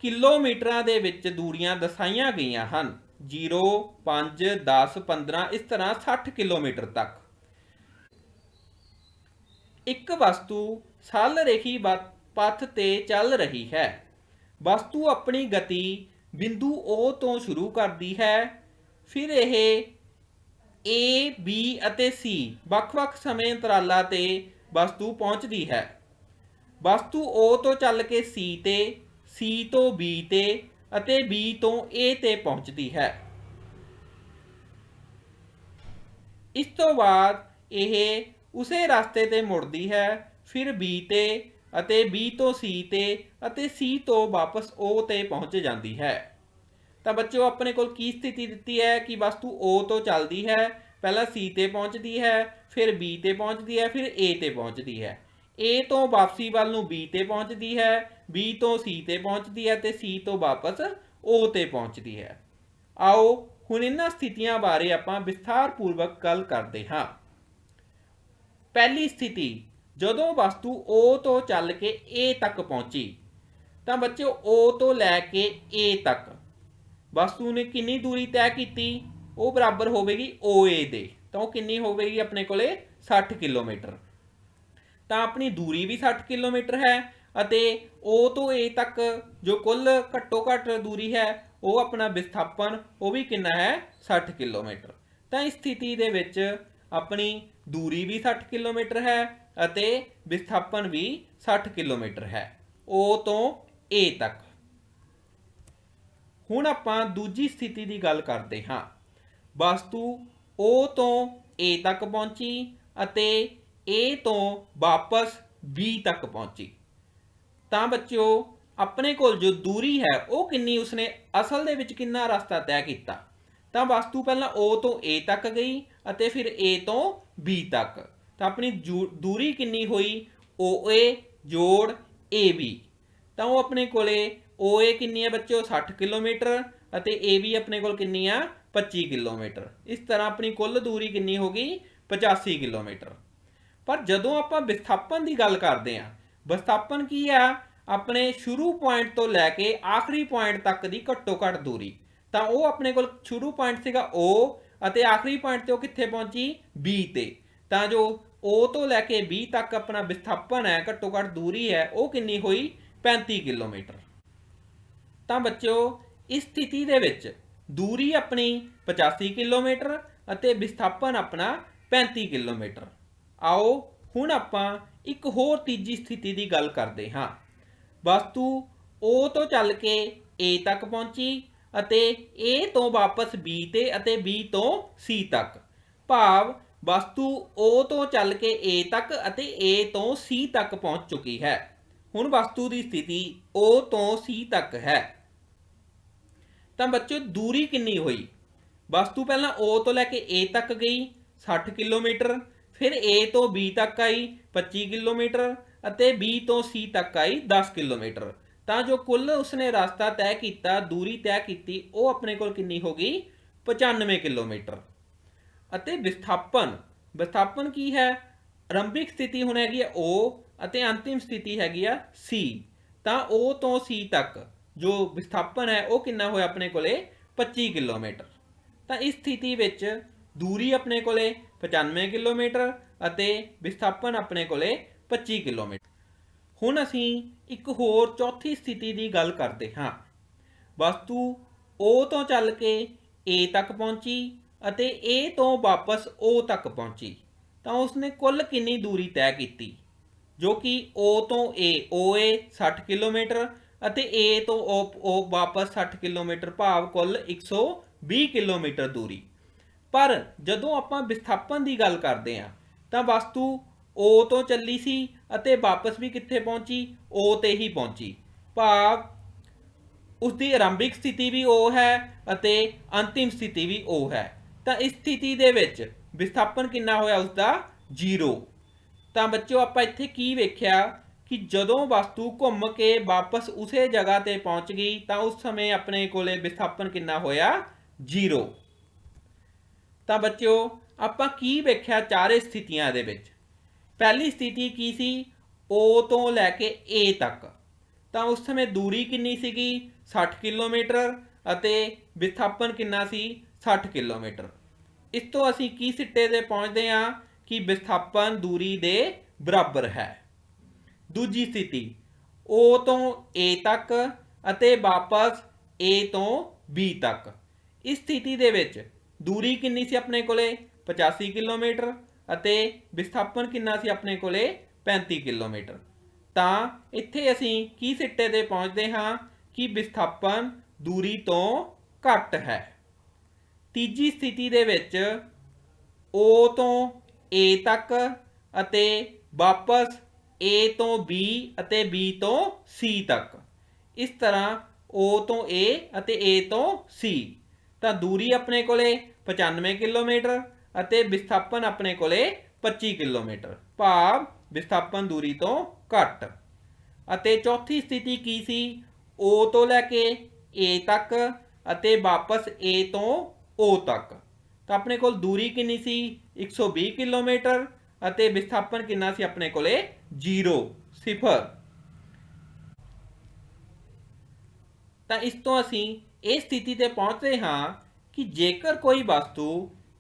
ਕਿਲੋਮੀਟਰਾਂ ਦੇ ਵਿੱਚ ਦੂਰੀਆਂ ਦਰਸਾਈਆਂ ਗਈਆਂ ਹਨ। 0 5 10 15 इस तरह 60 किलोमीटर तक। एक वस्तु सरल रेखी पथ ते चल रही है। वस्तु अपनी गति बिंदु O तो शुरू करती है, फिर यह A, B ਅਤੇ C ਵੱਖ-ਵੱਖ ਸਮੇਂ ਅੰਤਰਾਲਾਂ ਤੇ ਵਸਤੂ ਪਹੁੰਚਦੀ ਹੈ। ਵਸਤੂ O ਤੋਂ ਚੱਲ ਕੇ C ਤੇ, C ਤੋਂ B ਤੇ ਅਤੇ B ਤੋਂ A ਤੇ ਪਹੁੰਚਦੀ ਹੈ। ਇਸ ਤੋਂ ਬਾਅਦ ਇਹ ਉਸੇ ਰਸਤੇ ਤੇ ਮੁੜਦੀ ਹੈ, ਫਿਰ B ਤੇ ਅਤੇ B ਤੋਂ C ਤੇ ਅਤੇ C ਤੋਂ ਵਾਪਸ O ਤੇ ਪਹੁੰਚ ਜਾਂਦੀ ਹੈ। ਤਾਂ ਬੱਚਿਓ ਆਪਣੇ ਕੋਲ ਕੀ ਸਥਿਤੀ ਦਿੱਤੀ ਹੈ ਕਿ ਵਸਤੂ O ਤੋਂ ਚੱਲਦੀ ਹੈ, ਪਹਿਲਾਂ C ਤੇ ਪਹੁੰਚਦੀ ਹੈ, ਫਿਰ B ਤੇ ਪਹੁੰਚਦੀ ਹੈ, ਫਿਰ A ਤੇ ਪਹੁੰਚਦੀ ਹੈ। A ਤੋਂ ਵਾਪਸੀ ਵੱਲ ਨੂੰ B ਤੇ ਪਹੁੰਚਦੀ ਹੈ, B ਤੋਂ C ਤੇ ਪਹੁੰਚਦੀ ਹੈ ਤੇ C ਤੋਂ ਵਾਪਸ O ਤੇ ਪਹੁੰਚਦੀ ਹੈ। ਆਓ ਹੁਣ ਇਹਨਾਂ ਸਥਿਤੀਆਂ ਬਾਰੇ ਆਪਾਂ ਵਿਸਥਾਰਪੂਰਵਕ ਗੱਲ ਕਰਦੇ ਹਾਂ। ਪਹਿਲੀ ਸਥਿਤੀ, ਜਦੋਂ ਵਸਤੂ O ਤੋਂ ਚੱਲ ਕੇ A ਤੱਕ ਪਹੁੰਚੀ ਤਾਂ ਬੱਚਿਓ O ਤੋਂ ਲੈ ਕੇ A ਤੱਕ ਵਸਤੂ ਨੇ ਕਿੰਨੀ ਦੂਰੀ ਤੈਅ ਕੀਤੀ? ਉਹ ਬਰਾਬਰ ਹੋਵੇਗੀ OA ਦੇ। ਤਾਂ ਉਹ ਕਿੰਨੀ ਹੋਵੇਗੀ ਆਪਣੇ ਕੋਲੇ 60 ਕਿਲੋਮੀਟਰ। ਤਾਂ ਆਪਣੀ ਦੂਰੀ ਵੀ 60 ਕਿਲੋਮੀਟਰ ਹੈ ਅਤੇ O ਤੋਂ A ਤੱਕ ਜੋ ਕੁੱਲ ਘੱਟੋ ਘੱਟ ਦੂਰੀ ਹੈ ਉਹ ਆਪਣਾ ਵਿਸਥਾਪਨ ਉਹ ਵੀ ਕਿੰਨਾ ਹੈ? 60 ਕਿਲੋਮੀਟਰ। ਤਾਂ ਇਸ ਸਥਿਤੀ ਦੇ ਵਿੱਚ ਆਪਣੀ ਦੂਰੀ ਵੀ 60 ਕਿਲੋਮੀਟਰ ਹੈ ਅਤੇ ਵਿਸਥਾਪਨ ਵੀ 60 ਕਿਲੋਮੀਟਰ ਹੈ O ਤੋਂ A ਤੱਕ। ਹੁਣ ਆਪਾਂ ਦੂਜੀ ਸਥਿਤੀ ਦੀ ਗੱਲ ਕਰਦੇ ਹਾਂ। ਵਸਤੂ O ਤੋਂ A ਤੱਕ ਪਹੁੰਚੀ ਅਤੇ A ਤੋਂ ਵਾਪਸ B ਤੱਕ ਪਹੁੰਚੀ। ਤਾਂ ਬੱਚਿਓ ਆਪਣੇ ਕੋਲ ਜੋ ਦੂਰੀ ਹੈ ਉਹ ਕਿੰਨੀ ਉਸਨੇ ਅਸਲ ਦੇ ਵਿੱਚ ਕਿੰਨਾ ਰਸਤਾ ਤੈਅ ਕੀਤਾ? ਤਾਂ ਵਸਤੂ ਪਹਿਲਾਂ O ਤੋਂ A ਤੱਕ ਗਈ ਅਤੇ ਫਿਰ A ਤੋਂ B ਤੱਕ। ਤਾਂ ਆਪਣੀ ਦੂਰੀ ਕਿੰਨੀ ਹੋਈ? OA ਜੋੜ AB। ਤਾਂ ਉਹ ਆਪਣੇ ਕੋਲੇ OA ਕਿੰਨੀ ਹੈ ਬੱਚਿਓ? 60 ਕਿਲੋਮੀਟਰ ਅਤੇ AB ਆਪਣੇ ਕੋਲ ਕਿੰਨੀ ਆ? 25 ਕਿਲੋਮੀਟਰ। ਇਸ ਤਰ੍ਹਾਂ ਆਪਣੀ ਕੁੱਲ ਦੂਰੀ ਕਿੰਨੀ ਹੋ ਗਈ? 85 ਕਿਲੋਮੀਟਰ। ਪਰ ਜਦੋਂ ਆਪਾਂ ਵਿਸਥਾਪਨ ਦੀ ਗੱਲ ਕਰਦੇ ਹਾਂ, ਵਿਸਥਾਪਨ ਕੀ ਆ? ਆਪਣੇ ਸ਼ੁਰੂ ਪੁਆਇੰਟ ਤੋਂ ਲੈ ਕੇ ਆਖਰੀ ਪੁਆਇੰਟ ਤੱਕ ਦੀ ਘੱਟੋ ਘੱਟ ਦੂਰੀ। ਤਾਂ ਉਹ ਆਪਣੇ ਕੋਲ ਸ਼ੁਰੂ ਪੁਆਇੰਟ ਸੀਗਾ O ਅਤੇ ਆਖਰੀ ਪੁਆਇੰਟ ਤੇ ਉਹ ਕਿੱਥੇ ਪਹੁੰਚੀ? B ਤੇ। ਤਾਂ ਜੋ O ਤੋਂ ਲੈ ਕੇ B ਤੱਕ ਆਪਣਾ ਵਿਸਥਾਪਨ ਹੈ, ਘੱਟੋ ਘੱਟ ਦੂਰੀ ਹੈ, ਉਹ ਕਿੰਨੀ ਹੋਈ? 35 ਕਿਲੋਮੀਟਰ। ਤਾਂ ਬੱਚਿਓ ਇਸ ਸਥਿਤੀ ਦੇ ਵਿੱਚ ਦੂਰੀ ਆਪਣੀ 85 ਕਿਲੋਮੀਟਰ ਅਤੇ ਵਿਸਥਾਪਨ ਆਪਣਾ 35 ਕਿਲੋਮੀਟਰ। ਆਓ ਹੁਣ ਆਪਾਂ ਇੱਕ ਹੋਰ ਤੀਜੀ ਸਥਿਤੀ ਦੀ ਗੱਲ ਕਰਦੇ ਹਾਂ। ਵਸਤੂ O ਤੋਂ ਚੱਲ ਕੇ A ਤੱਕ ਪਹੁੰਚੀ ਅਤੇ A ਤੋਂ ਵਾਪਸ B ਤੇ ਅਤੇ B ਤੋਂ C ਤੱਕ। ਭਾਵ ਵਸਤੂ O ਤੋਂ ਚੱਲ ਕੇ A ਤੱਕ ਅਤੇ A ਤੋਂ C ਤੱਕ ਪਹੁੰਚ ਚੁੱਕੀ ਹੈ। ਹੁਣ ਵਸਤੂ ਦੀ ਸਥਿਤੀ O ਤੋਂ C ਤੱਕ ਹੈ। ਤਾਂ ਬੱਚਿਓ ਦੂਰੀ ਕਿੰਨੀ ਹੋਈ? ਵਸਤੂ ਪਹਿਲਾਂ O ਤੋਂ ਲੈ ਕੇ A ਤੱਕ ਗਈ 60 ਕਿਲੋਮੀਟਰ, ਫਿਰ A ਤੋਂ B ਤੱਕ ਆਈ 25 ਕਿਲੋਮੀਟਰ ਅਤੇ B ਤੋਂ C ਤੱਕ ਆਈ 10 ਕਿਲੋਮੀਟਰ। ਤਾਂ ਜੋ ਕੁੱਲ ਉਸਨੇ ਰਸਤਾ ਤੈਅ ਕੀਤਾ, ਦੂਰੀ ਤੈਅ ਕੀਤੀ, ਉਹ ਆਪਣੇ ਕੋਲ ਕਿੰਨੀ ਹੋ ਗਈ? 95 ਕਿਲੋਮੀਟਰ। ਅਤੇ ਵਿਸਥਾਪਨ ਕੀ ਹੈ? ਆਰੰਭਿਕ ਸਥਿਤੀ ਹੁਣ ਹੈਗੀ ਹੈ O ਅਤੇ ਅੰਤਿਮ ਸਥਿਤੀ ਹੈਗੀ ਆ C। ਤਾਂ O ਤੋਂ C ਤੱਕ ਜੋ ਵਿਸਥਾਪਨ ਹੈ ਉਹ ਕਿੰਨਾ ਹੋਇਆ ਆਪਣੇ ਕੋਲੇ? 25 ਕਿਲੋਮੀਟਰ। ਤਾਂ ਇਸ ਸਥਿਤੀ ਵਿੱਚ ਦੂਰੀ ਆਪਣੇ ਕੋਲੇ 95 ਕਿਲੋਮੀਟਰ ਅਤੇ ਵਿਸਥਾਪਨ ਆਪਣੇ ਕੋਲੇ 25 ਕਿਲੋਮੀਟਰ। ਹੁਣ ਅਸੀਂ ਇੱਕ ਹੋਰ ਚੌਥੀ ਸਥਿਤੀ ਦੀ ਗੱਲ ਕਰਦੇ ਹਾਂ। ਵਸਤੂ O ਤੋਂ ਚੱਲ ਕੇ A ਤੱਕ ਪਹੁੰਚੀ ਅਤੇ A ਤੋਂ ਵਾਪਸ O ਤੱਕ ਪਹੁੰਚੀ। ਤਾਂ ਉਸਨੇ ਕੁੱਲ ਕਿੰਨੀ ਦੂਰੀ ਤੈਅ ਕੀਤੀ? ਜੋ ਕਿ O ਤੋਂ A OA 60 ਕਿਲੋਮੀਟਰ ਅਤੇ A ਤੋਂ O ਵਾਪਸ 60 ਕਿਲੋਮੀਟਰ, ਭਾਵ ਕੁੱਲ 120 ਕਿਲੋਮੀਟਰ ਦੂਰੀ। ਪਰ ਜਦੋਂ ਆਪਾਂ ਵਿਸਥਾਪਨ ਦੀ ਗੱਲ ਕਰਦੇ ਹਾਂ ਤਾਂ ਵਸਤੂ O ਤੋਂ ਚੱਲੀ ਸੀ ਅਤੇ ਵਾਪਸ ਵੀ ਕਿੱਥੇ ਪਹੁੰਚੀ? O ਤੇ ਹੀ ਪਹੁੰਚੀ। ਭਾਵ ਉਸਦੀ ਆਰੰਭਿਕ ਸਥਿਤੀ ਵੀ O ਹੈ ਅਤੇ ਅੰਤਿਮ ਸਥਿਤੀ ਵੀ O ਹੈ। ਤਾਂ ਇਸ ਸਥਿਤੀ ਦੇ ਵਿੱਚ ਵਿਸਥਾਪਨ ਕਿੰਨਾ ਹੋਇਆ ਉਸਦਾ? 0। ਤਾਂ ਬੱਚਿਓ ਆਪਾਂ ਇੱਥੇ ਕੀ ਵੇਖਿਆ ਕਿ ਜਦੋਂ ਵਸਤੂ ਘੁੰਮ ਕੇ ਵਾਪਸ ਉਸੇ ਜਗ੍ਹਾ ਤੇ ਪਹੁੰਚ ਗਈ ਤਾਂ ਉਸ ਸਮੇਂ ਆਪਣੇ ਕੋਲੇ ਵਿਸਥਾਪਨ ਕਿੰਨਾ ਹੋਇਆ? 0। ਤਾਂ ਬੱਚਿਓ ਆਪਾਂ ਕੀ ਵੇਖਿਆ ਚਾਰੇ ਸਥਿਤੀਆਂ ਦੇ ਵਿੱਚ? ਪਹਿਲੀ ਸਥਿਤੀ ਕੀ ਸੀ? O ਤੋਂ ਲੈ ਕੇ A ਤੱਕ। ਤਾਂ ਉਸ ਸਮੇਂ ਦੂਰੀ ਕਿੰਨੀ ਸੀਗੀ? 60 ਕਿਲੋਮੀਟਰ ਅਤੇ ਵਿਸਥਾਪਨ ਕਿੰਨਾ ਸੀ 60 ਕਿਲੋਮੀਟਰ। ਇਸ ਤੋਂ ਅਸੀਂ ਕੀ ਸਿੱਟੇ ਤੇ ਪਹੁੰਚਦੇ ਹਾਂ ਕਿ ਵਿਸਥਾਪਨ ਦੂਰੀ ਦੇ ਬਰਾਬਰ ਹੈ। ਦੂਜੀ ਸਥਿਤੀ O ਤੋਂ A ਤੱਕ ਅਤੇ ਵਾਪਸ A ਤੋਂ B ਤੱਕ। ਇਸ ਸਥਿਤੀ ਦੇ ਵਿੱਚ ਦੂਰੀ ਕਿੰਨੀ ਸੀ ਆਪਣੇ ਕੋਲੇ 85 ਕਿਲੋਮੀਟਰ ਅਤੇ ਵਿਸਥਾਪਨ ਕਿੰਨਾ ਸੀ ਆਪਣੇ ਕੋਲੇ 35 ਕਿਲੋਮੀਟਰ। ਤਾਂ ਇੱਥੇ ਅਸੀਂ ਕੀ ਸਿੱਟੇ ਤੇ ਪਹੁੰਚਦੇ ਹਾਂ ਕਿ ਵਿਸਥਾਪਨ ਦੂਰੀ ਤੋਂ ਘੱਟ ਹੈ। ਤੀਜੀ ਸਥਿਤੀ ਦੇ ਵਿੱਚ O ਤੋਂ A ਤੱਕ ਅਤੇ ਵਾਪਸ A ਤੋਂ B ਅਤੇ B ਤੋਂ C ਤੱਕ। ਇਸ ਤਰ੍ਹਾਂ O ਤੋਂ A ਅਤੇ A ਤੋਂ C। ਤਾਂ ਦੂਰੀ ਆਪਣੇ ਕੋਲੇ 95 ਕਿਲੋਮੀਟਰ ਅਤੇ ਵਿਸਥਾਪਨ ਆਪਣੇ ਕੋਲੇ 25 ਕਿਲੋਮੀਟਰ, ਭਾਵ ਵਿਸਥਾਪਨ ਦੂਰੀ ਤੋਂ ਘੱਟ। ਅਤੇ ਚੌਥੀ ਸਥਿਤੀ ਕੀ ਸੀ O ਤੋਂ ਲੈ ਕੇ A ਤੱਕ ਅਤੇ ਵਾਪਸ A ਤੋਂ O ਤੱਕ। ਤਾਂ ਆਪਣੇ ਕੋਲ ਦੂਰੀ ਕਿੰਨੀ ਸੀ 120 ਕਿਲੋਮੀਟਰ ਅਤੇ ਵਿਸਥਾਪਨ ਕਿੰਨਾ ਸੀ ਆਪਣੇ ਕੋਲੇ 0। ਤਾਂ ਇਸ ਤੋਂ ਅਸੀਂ ਇਹ ਸਥਿਤੀ ਤੇ ਪਹੁੰਚਦੇ ਹਾਂ ਕਿ ਜੇਕਰ ਕੋਈ ਵਸਤੂ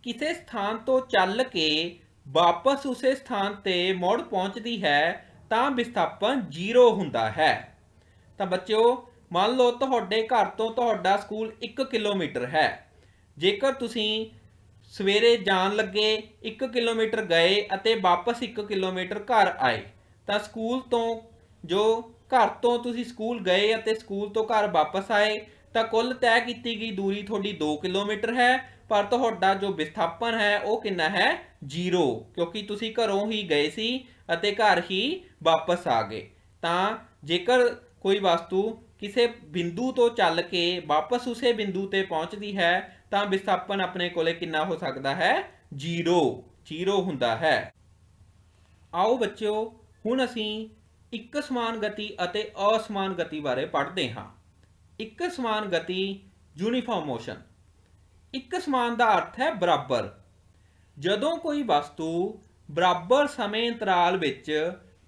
ਕਿਸੇ ਸਥਾਨ ਤੋਂ ਚੱਲ ਕੇ ਵਾਪਸ ਉਸੇ ਸਥਾਨ ਤੇ ਮੁੜ ਪਹੁੰਚਦੀ ਹੈ ਤਾਂ ਵਿਸਥਾਪਨ 0 ਹੁੰਦਾ ਹੈ। ਤਾਂ ਬੱਚਿਓ ਮੰਨ ਲਓ ਤੁਹਾਡੇ ਘਰ ਤੋਂ ਤੁਹਾਡਾ ਸਕੂਲ 1 ਕਿਲੋਮੀਟਰ ਹੈ। ਜੇਕਰ ਤੁਸੀਂ ਸਵੇਰੇ ਜਾਣ ਲੱਗੇ 1 ਕਿਲੋਮੀਟਰ ਗਏ ਅਤੇ ਵਾਪਸ 1 ਕਿਲੋਮੀਟਰ ਘਰ ਆਏ ਤਾਂ ਸਕੂਲ ਤੋਂ ਜੋ ਘਰ ਤੋਂ ਤੁਸੀਂ ਸਕੂਲ ਗਏ ਅਤੇ ਸਕੂਲ ਤੋਂ ਘਰ ਵਾਪਸ ਆਏ ਤਾਂ ਕੁੱਲ ਤੈਅ ਕੀਤੀ ਗਈ ਦੂਰੀ ਤੁਹਾਡੀ 2 ਕਿਲੋਮੀਟਰ ਹੈ, ਪਰ ਤੁਹਾਡਾ ਜੋ ਵਿਸਥਾਪਨ ਹੈ ਉਹ ਕਿੰਨਾ ਹੈ 0, ਕਿਉਂਕਿ ਤੁਸੀਂ ਘਰੋਂ ਹੀ ਗਏ ਸੀ ਅਤੇ ਘਰ ਹੀ ਵਾਪਸ ਆ ਗਏ। ਤਾਂ ਜੇਕਰ ਕੋਈ ਵਸਤੂ ਕਿਸੇ ਬਿੰਦੂ ਤੋਂ ਚੱਲ ਕੇ ਵਾਪਸ ਉਸੇ ਬਿੰਦੂ ਤੇ ਪਹੁੰਚਦੀ ਹੈ ਤਾਂ ਵਿਸਥਾਪਨ ਆਪਣੇ ਕੋਲੇ ਕਿੰਨਾ ਹੋ ਸਕਦਾ ਹੈ 0 ਹੁੰਦਾ ਹੈ। ਆਓ ਬੱਚਿਓ ਹੁਣ ਅਸੀਂ ਇੱਕ ਸਮਾਨ ਗਤੀ ਅਤੇ ਅਸਮਾਨ ਗਤੀ ਬਾਰੇ ਪੜ੍ਹਦੇ ਹਾਂ। ਇੱਕ ਸਮਾਨ ਗਤੀ ਯੂਨੀਫਾਰਮ ਮੋਸ਼ਨ। ਇੱਕ ਸਮਾਨ ਦਾ ਅਰਥ ਹੈ ਬਰਾਬਰ। ਜਦੋਂ ਕੋਈ ਵਸਤੂ ਬਰਾਬਰ ਸਮੇਂ ਅੰਤਰਾਲ ਵਿੱਚ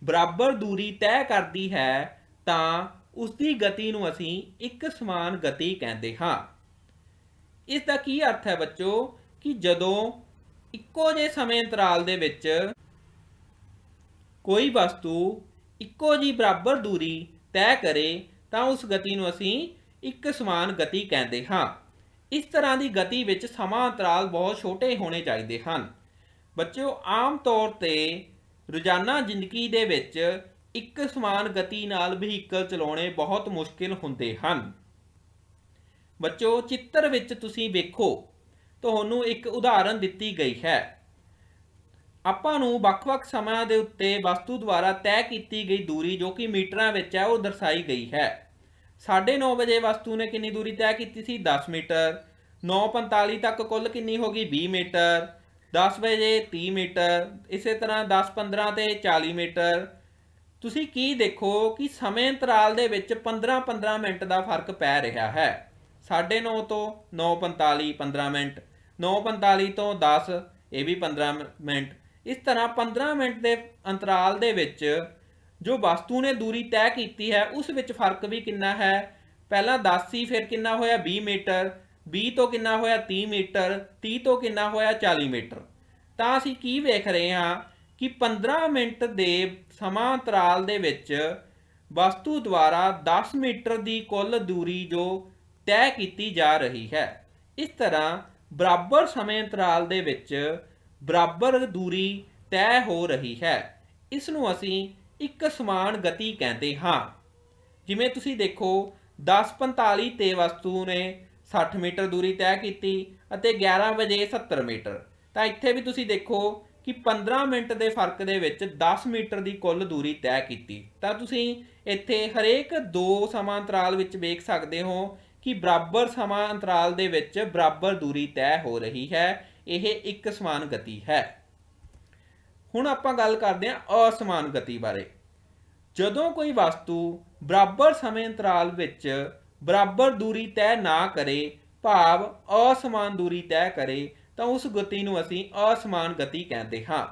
ਬਰਾਬਰ ਦੂਰੀ ਤੈਅ ਕਰਦੀ ਹੈ ਤਾਂ ਉਸ ਦੀ ਗਤੀ ਨੂੰ ਅਸੀਂ ਇੱਕ ਸਮਾਨ ਗਤੀ ਕਹਿੰਦੇ ਹਾਂ। ਇਸ ਦਾ ਕੀ ਅਰਥ ਹੈ ਬੱਚੋ ਕਿ ਜਦੋਂ ਇੱਕੋ ਜਿਹੇ ਸਮੇਂ ਅੰਤਰਾਲ ਦੇ ਵਿੱਚ ਕੋਈ ਵਸਤੂ ਇੱਕੋ ਜਿਹੀ ਬਰਾਬਰ ਦੂਰੀ ਤੈਅ ਕਰੇ ਤਾਂ ਉਸ ਗਤੀ ਨੂੰ ਅਸੀਂ ਇੱਕ ਸਮਾਨ ਗਤੀ ਕਹਿੰਦੇ ਹਾਂ। ਇਸ ਤਰ੍ਹਾਂ ਦੀ ਗਤੀ ਵਿੱਚ ਸਮਾਂ ਅੰਤਰਾਲ ਬਹੁਤ ਛੋਟੇ ਹੋਣੇ ਚਾਹੀਦੇ ਹਨ। ਬੱਚਿਓ ਆਮ ਤੌਰ ਤੇ ਰੋਜ਼ਾਨਾ ਜ਼ਿੰਦਗੀ ਦੇ ਵਿੱਚ ਇੱਕ ਸਮਾਨ ਗਤੀ ਨਾਲ ਵਹੀਕਲ ਚਲਾਉਣੇ ਬਹੁਤ ਮੁਸ਼ਕਿਲ ਹੁੰਦੇ ਹਨ। ਬੱਚਿਓ ਚਿੱਤਰ ਵਿੱਚ ਤੁਸੀਂ ਵੇਖੋ, ਤੁਹਾਨੂੰ ਇੱਕ ਉਦਾਹਰਨ ਦਿੱਤੀ ਗਈ ਹੈ। ਆਪਾਂ ਨੂੰ ਵੱਖ-ਵੱਖ ਸਮਾਂ ਦੇ ਉੱਤੇ ਵਸਤੂ ਦੁਆਰਾ ਤੈਅ ਕੀਤੀ ਗਈ ਦੂਰੀ ਜੋ ਕਿ ਮੀਟਰਾਂ ਵਿੱਚ ਹੈ ਉਹ ਦਰਸਾਈ ਗਈ ਹੈ। 9:30 ਵਜੇ ਵਸਤੂ ਨੇ ਕਿੰਨੀ ਦੂਰੀ ਤੈਅ ਕੀਤੀ ਸੀ 10 ਮੀਟਰ। 9:45 ਤੱਕ ਕੁੱਲ ਕਿੰਨੀ ਹੋ ਗਈ 20 ਮੀਟਰ। 10 ਵਜੇ 30 ਮੀਟਰ। ਇਸੇ ਤਰ੍ਹਾਂ 10:15 ਤੇ 40 ਮੀਟਰ। ਤੁਸੀਂ ਕੀ ਦੇਖੋ ਕਿ ਸਮੇਂ ਅੰਤਰਾਲ ਦੇ ਵਿੱਚ 15-15 ਮਿੰਟ ਦਾ ਫਰਕ ਪੈ ਰਿਹਾ ਹੈ। 9:30 ਤੋਂ 9:45 15 ਮਿੰਟ, 9:45 ਤੋਂ 10 ਇਹ ਵੀ 15 ਮਿੰਟ। ਇਸ ਤਰ੍ਹਾਂ 15 ਮਿੰਟ ਦੇ ਅੰਤਰਾਲ ਦੇ ਵਿੱਚ ਜੋ ਵਸਤੂ ਨੇ ਦੂਰੀ ਤੈਅ ਕੀਤੀ ਹੈ ਉਸ ਵਿੱਚ ਫਰਕ ਵੀ ਕਿੰਨਾ ਹੈ। ਪਹਿਲਾਂ 10 ਸੀ, ਫਿਰ ਕਿੰਨਾ ਹੋਇਆ 20 ਮੀਟਰ, 20 ਤੋਂ ਕਿੰਨਾ ਹੋਇਆ 30 ਮੀਟਰ, 30 ਤੋਂ ਕਿੰਨਾ ਹੋਇਆ 40 ਮੀਟਰ। ਤਾਂ ਅਸੀਂ ਕੀ ਵੇਖ ਰਹੇ ਹਾਂ ਕਿ 15 ਮਿੰਟ ਦੇ ਸਮਾਂ ਅੰਤਰਾਲ ਦੇ ਵਿੱਚ ਵਸਤੂ ਦੁਆਰਾ 10 ਮੀਟਰ ਦੀ ਕੁੱਲ ਦੂਰੀ ਜੋ ਤੈਅ ਕੀਤੀ ਜਾ ਰਹੀ ਹੈ। ਇਸ ਤਰ੍ਹਾਂ ਬਰਾਬਰ ਸਮੇਂ ਅੰਤਰਾਲ ਦੇ ਵਿੱਚ ਬਰਾਬਰ ਦੂਰੀ ਤੈਅ ਹੋ ਰਹੀ ਹੈ। ਇਸ ਨੂੰ ਅਸੀਂ ਇੱਕ ਸਮਾਨ ਗਤੀ ਕਹਿੰਦੇ ਹਾਂ। ਜਿਵੇਂ ਤੁਸੀਂ ਦੇਖੋ 10:45 ਤੇ ਵਸਤੂ ਨੇ 60 ਮੀਟਰ ਦੂਰੀ ਤੈਅ ਕੀਤੀ ਅਤੇ 11 ਵਜੇ 70 ਮੀਟਰ। ਤਾਂ ਇੱਥੇ ਵੀ ਤੁਸੀਂ ਦੇਖੋ ਕਿ 15 ਮਿੰਟ ਦੇ ਫਰਕ ਦੇ ਵਿੱਚ 10 ਮੀਟਰ ਦੀ ਕੁੱਲ ਦੂਰੀ ਤੈਅ ਕੀਤੀ। ਤਾਂ ਤੁਸੀਂ ਇੱਥੇ ਹਰੇਕ ਦੋ ਸਮਾਂ ਅੰਤਰਾਲ ਵਿੱਚ ਵੇਖ ਸਕਦੇ ਹੋ ਕਿ ਬਰਾਬਰ ਸਮਾਂ ਅੰਤਰਾਲ ਦੇ ਵਿੱਚ ਬਰਾਬਰ ਦੂਰੀ ਤੈਅ ਹੋ ਰਹੀ ਹੈ। ਇਹ ਇੱਕ ਸਮਾਨ ਗਤੀ ਹੈ। ਹੁਣ ਆਪਾਂ ਗੱਲ ਕਰਦੇ ਹਾਂ ਅਸਮਾਨ ਗਤੀ ਬਾਰੇ। ਜਦੋਂ ਕੋਈ ਵਸਤੂ ਬਰਾਬਰ ਸਮੇਂ ਅੰਤਰਾਲ ਵਿੱਚ ਬਰਾਬਰ ਦੂਰੀ ਤੈਅ ਨਾ ਕਰੇ, ਭਾਵ ਅਸਮਾਨ ਦੂਰੀ ਤੈਅ ਕਰੇ, ਤਾਂ ਉਸ ਗਤੀ ਨੂੰ ਅਸੀਂ ਅਸਮਾਨ ਗਤੀ ਕਹਿੰਦੇ ਹਾਂ।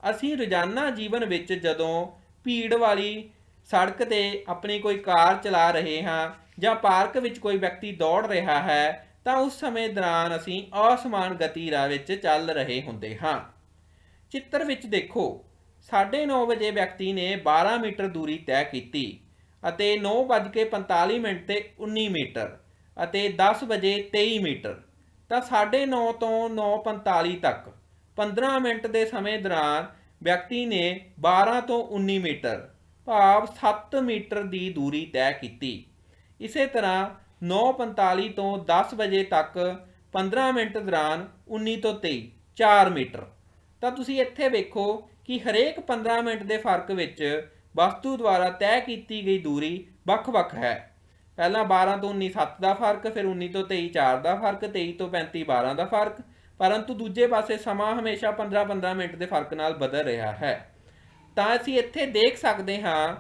ਅਸੀਂ ਰੋਜ਼ਾਨਾ ਜੀਵਨ ਵਿੱਚ ਜਦੋਂ ਭੀੜ ਵਾਲੀ ਸੜਕ ਤੇ ਆਪਣੀ ਕੋਈ ਕਾਰ ਚਲਾ ਰਹੇ ਹਾਂ ਜਾਂ ਪਾਰਕ ਵਿੱਚ ਕੋਈ ਵਿਅਕਤੀ ਦੌੜ ਰਿਹਾ ਹੈ ਤਾਂ ਉਸ ਸਮੇਂ ਦੌਰਾਨ ਅਸੀਂ ਅਸਮਾਨ ਗਤੀ ਰਾਹ ਵਿੱਚ ਚੱਲ ਰਹੇ ਹੁੰਦੇ ਹਾਂ। ਚਿੱਤਰ ਵਿੱਚ ਦੇਖੋ, 9:30 ਵਜੇ ਵਿਅਕਤੀ ਨੇ 12 ਮੀਟਰ ਦੂਰੀ ਤੈਅ ਕੀਤੀ ਅਤੇ 9:45 ਤੇ 19 ਮੀਟਰ ਅਤੇ 10 ਵਜੇ 23 ਮੀਟਰ। ਤਾਂ 9:30 ਤੋਂ 9:45 ਤੱਕ 15 ਮਿੰਟ ਦੇ ਸਮੇਂ ਦੌਰਾਨ ਵਿਅਕਤੀ ਨੇ 12 ਤੋਂ 19 ਮੀਟਰ ਭਾਵ 7 ਮੀਟਰ ਦੀ ਦੂਰੀ ਤੈਅ ਕੀਤੀ। ਇਸੇ ਤਰ੍ਹਾਂ 9:45 ਤੋਂ 10 ਵਜੇ ਤੱਕ 15 ਮਿੰਟ ਦੌਰਾਨ 19 ਤੋਂ 23 4 ਮੀਟਰ। ਤਾਂ ਤੁਸੀਂ ਇੱਥੇ ਵੇਖੋ ਕਿ ਹਰੇਕ 15 ਮਿੰਟ ਦੇ ਫਰਕ ਵਿੱਚ ਵਸਤੂ ਦੁਆਰਾ ਤੈਅ ਕੀਤੀ ਗਈ ਦੂਰੀ ਵੱਖ-ਵੱਖ ਹੈ। ਪਹਿਲਾਂ 12 ਤੋਂ 19 7 ਦਾ ਫਰਕ, ਫਿਰ 19 ਤੋਂ 23 4 ਦਾ ਫਰਕ, 23 ਤੋਂ 35 12 ਦਾ ਫਰਕ, ਪਰੰਤੂ ਦੂਜੇ ਪਾਸੇ ਸਮਾਂ ਹਮੇਸ਼ਾ 15-15 ਮਿੰਟ ਦੇ ਫਰਕ ਨਾਲ ਬਦਲ ਰਿਹਾ ਹੈ। ਤਾਂ ਅਸੀਂ ਇੱਥੇ ਦੇਖ ਸਕਦੇ ਹਾਂ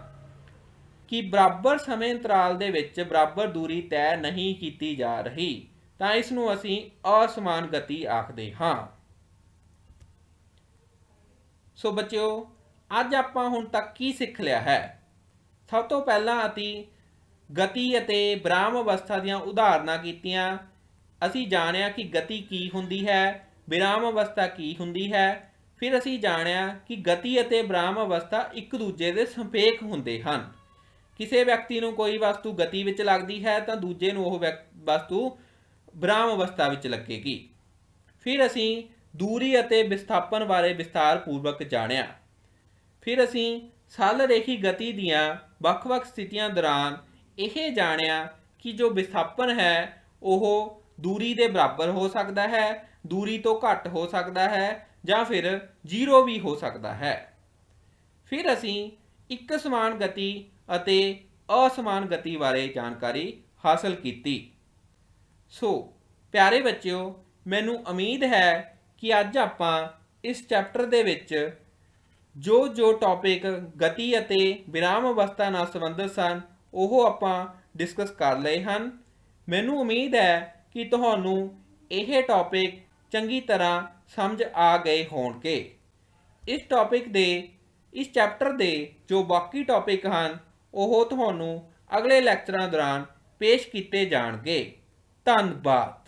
ਕਿ ਬਰਾਬਰ ਸਮੇਂ ਅੰਤਰਾਲ ਦੇ ਵਿੱਚ ਬਰਾਬਰ ਦੂਰੀ ਤੈਅ ਨਹੀਂ ਕੀਤੀ ਜਾ ਰਹੀ, ਤਾਂ ਇਸ ਨੂੰ ਅਸੀਂ ਅਸਮਾਨ ਗਤੀ ਆਖਦੇ ਹਾਂ। ਸੋ ਬੱਚਿਓ, ਅੱਜ ਆਪਾਂ ਹੁਣ ਤੱਕ ਕੀ ਸਿੱਖ ਲਿਆ ਹੈ? ਸਭ ਤੋਂ ਪਹਿਲਾਂ ਅਸੀਂ ਗਤੀ ਅਤੇ ਵਿਰਾਮ ਅਵਸਥਾ ਦੀਆਂ ਉਦਾਹਰਨਾਂ ਕੀਤੀਆਂ। ਅਸੀਂ ਜਾਣਿਆ ਕਿ ਗਤੀ ਕੀ ਹੁੰਦੀ ਹੈ, ਵਿਰਾਮ ਅਵਸਥਾ ਕੀ ਹੁੰਦੀ ਹੈ। ਫਿਰ ਅਸੀਂ ਜਾਣਿਆ ਕਿ ਗਤੀ ਅਤੇ ਵਿਰਾਮ ਅਵਸਥਾ ਇੱਕ ਦੂਜੇ ਦੇ ਸੰਪੇਖ ਹੁੰਦੇ ਹਨ। ਕਿਸੇ ਵਿਅਕਤੀ ਨੂੰ ਕੋਈ ਵਸਤੂ ਗਤੀ ਵਿੱਚ ਲੱਗਦੀ ਹੈ ਤਾਂ ਦੂਜੇ ਨੂੰ ਉਹ ਵਸਤੂ ਵਿਰਾਮ ਅਵਸਥਾ ਵਿੱਚ ਲੱਗੇਗੀ। ਫਿਰ ਅਸੀਂ ਦੂਰੀ ਅਤੇ ਵਿਸਥਾਪਨ ਬਾਰੇ ਵਿਸਥਾਰ ਪੂਰਵਕ ਜਾਣਿਆ। ਫਿਰ ਅਸੀਂ ਸਲ ਰੇਖੀ ਗਤੀ ਦੀਆਂ ਵੱਖ-ਵੱਖ ਸਥਿਤੀਆਂ ਦੌਰਾਨ ਇਹ ਜਾਣਿਆ ਕਿ ਜੋ ਵਿਸਥਾਪਨ ਹੈ ਉਹ ਦੂਰੀ ਦੇ ਬਰਾਬਰ ਹੋ ਸਕਦਾ ਹੈ, ਦੂਰੀ ਤੋਂ ਘੱਟ ਹੋ ਸਕਦਾ ਹੈ ਜਾਂ ਫਿਰ 0 ਵੀ ਹੋ ਸਕਦਾ ਹੈ। ਫਿਰ ਅਸੀਂ ਇੱਕ ਸਮਾਨ ਗਤੀ ਅਤੇ ਅਸਮਾਨ ਗਤੀ ਬਾਰੇ ਜਾਣਕਾਰੀ ਹਾਸਲ ਕੀਤੀ। ਸੋ ਪਿਆਰੇ ਬੱਚਿਓ, ਮੈਨੂੰ ਉਮੀਦ ਹੈ ਕਿ ਅੱਜ ਆਪਾਂ ਇਸ ਚੈਪਟਰ ਦੇ ਵਿੱਚ ਜੋ ਟੌਪਿਕ ਗਤੀ ਅਤੇ ਵਿਰਾਮ ਅਵਸਥਾ ਨਾਲ ਸੰਬੰਧਿਤ ਸਨ ਉਹ ਆਪਾਂ ਡਿਸਕਸ ਕਰ ਲਏ ਹਨ। ਮੈਨੂੰ ਉਮੀਦ ਹੈ ਕਿ ਤੁਹਾਨੂੰ ਇਹ ਟੌਪਿਕ ਚੰਗੀ ਤਰ੍ਹਾਂ ਸਮਝ ਆ ਗਏ ਹੋਣਗੇ। ਇਸ ਚੈਪਟਰ ਦੇ ਜੋ ਬਾਕੀ ਟੌਪਿਕ ਹਨ ਉਹ ਤੁਹਾਨੂੰ ਅਗਲੇ ਲੈਕਚਰਾਂ ਦੌਰਾਨ ਪੇਸ਼ ਕੀਤੇ ਜਾਣਗੇ। ਧੰਨਵਾਦ।